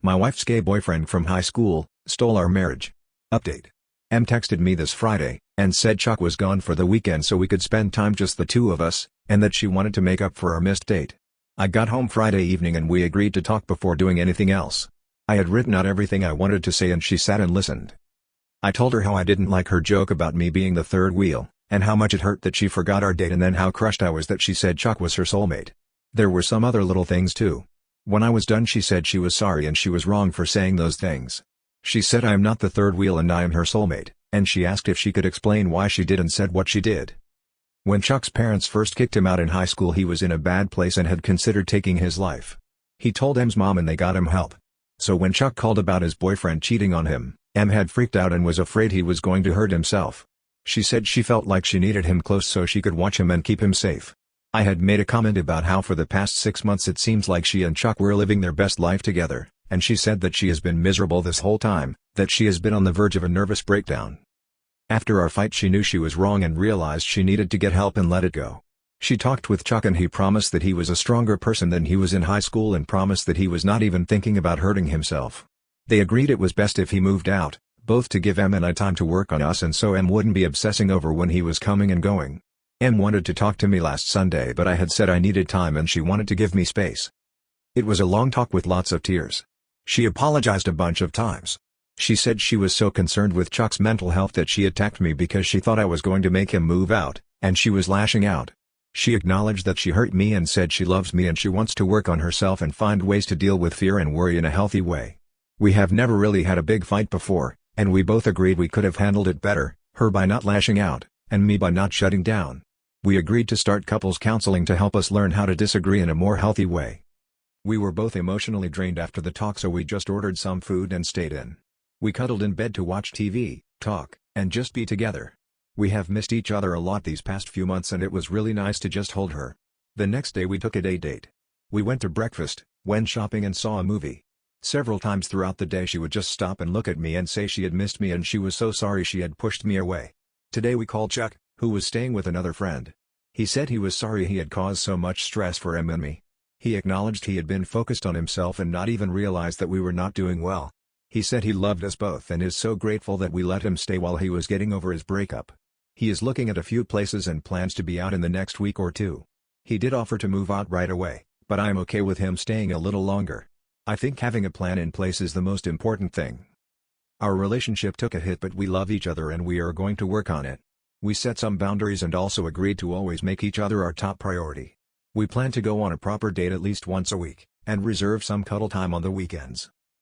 My wife's gay boyfriend from high school stole our marriage. Update. Em texted me this Friday and said Chuck was gone for the weekend so we could spend time just the two of us, and that she wanted to make up for our missed date. I got home Friday evening and we agreed to talk before doing anything else. I had written out everything I wanted to say and she sat and listened. I told her how I didn't like her joke about me being the third wheel, and how much it hurt that she forgot our date, and then how crushed I was that she said Chuck was her soulmate. There were some other little things too. When I was done she said she was sorry and she was wrong for saying those things. She said I am not the third wheel and I am her soulmate, and she asked if she could explain why she did and said what she did. When Chuck's parents first kicked him out in high school he was in a bad place and had considered taking his life. He told Em's mom and they got him help. So when Chuck called about his boyfriend cheating on him, Em had freaked out and was afraid he was going to hurt himself. She said she felt like she needed him close so she could watch him and keep him safe. I had made a comment about how for the past 6 months it seems like she and Chuck were living their best life together, and she said that she has been miserable this whole time, that she has been on the verge of a nervous breakdown. After our fight she knew she was wrong and realized she needed to get help and let it go. She talked with Chuck and he promised that he was a stronger person than he was in high school and promised that he was not even thinking about hurting himself. They agreed it was best if he moved out, both to give Em and I time to work on us and so Em wouldn't be obsessing over when he was coming and going. Em wanted to talk to me last Sunday but I had said I needed time and she wanted to give me space. It was a long talk with lots of tears. She apologized a bunch of times. She said she was so concerned with Chuck's mental health that she attacked me because she thought I was going to make him move out, and she was lashing out. She acknowledged that she hurt me and said she loves me and she wants to work on herself and find ways to deal with fear and worry in a healthy way. We have never really had a big fight before, and we both agreed we could have handled it better, her by not lashing out, and me by not shutting down. We agreed to start couples counseling to help us learn how to disagree in a more healthy way. We were both emotionally drained after the talk so we just ordered some food and stayed in. We cuddled in bed to watch TV, talk, and just be together. We have missed each other a lot these past few months and it was really nice to just hold her. The next day we took a date. We went to breakfast, went shopping and saw a movie. Several times throughout the day she would just stop and look at me and say she had missed me and she was so sorry she had pushed me away. Today we called Chuck, who was staying with another friend. He said he was sorry he had caused so much stress for Em and me. He acknowledged he had been focused on himself and not even realized that we were not doing well. He said he loved us both and is so grateful that we let him stay while he was getting over his breakup. He is looking at a few places and plans to be out in the next week or two. He did offer to move out right away, but I am okay with him staying a little longer. I think having a plan in place is the most important thing. Our relationship took a hit but we love each other and we are going to work on it. We set some boundaries and also agreed to always make each other our top priority. We plan to go on a proper date at least once a week, and reserve some cuddle time on the weekends.